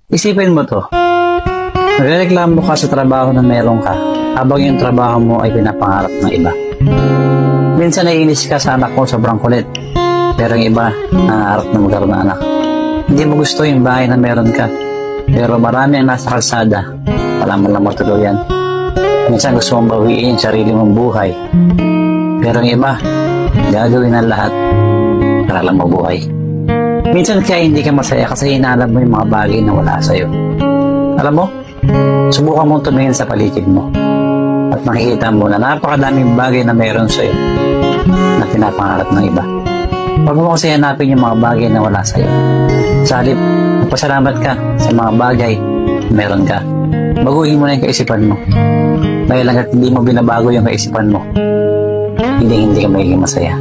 Isipin mo to. Nagreklamo ka sa trabaho na meron ka habang yung trabaho mo ay pinapangarap ng iba. Minsan naiinis ka sa anak mo, sobrang kulit. Pero yung iba, nangarap na magkaroon ng anak. Hindi mo gusto yung bahay na meron ka. Pero marami ang nasa kalsada. Wala mo lang matuluyan. Minsan gusto mong bawiin yung sarili mong buhay. Pero yung iba, gagawin ang lahat para lang mabuhay. Minsan kaya hindi ka masaya kasi hinahanap mo yung mga bagay na wala sa'yo. Alam mo, subukan mong tumingin sa paligid mo at makikita mo na napakadaming bagay na meron sa'yo na pinapangarap ng iba. Huwag mo kasi hanapin yung mga bagay na wala sa'yo. Sa halip, magpasalamat ka sa mga bagay na meron ka. Baguhin mo na yung kaisipan mo. Dahil hanggat hindi mo binabago yung kaisipan mo, hindi ka magiging masaya.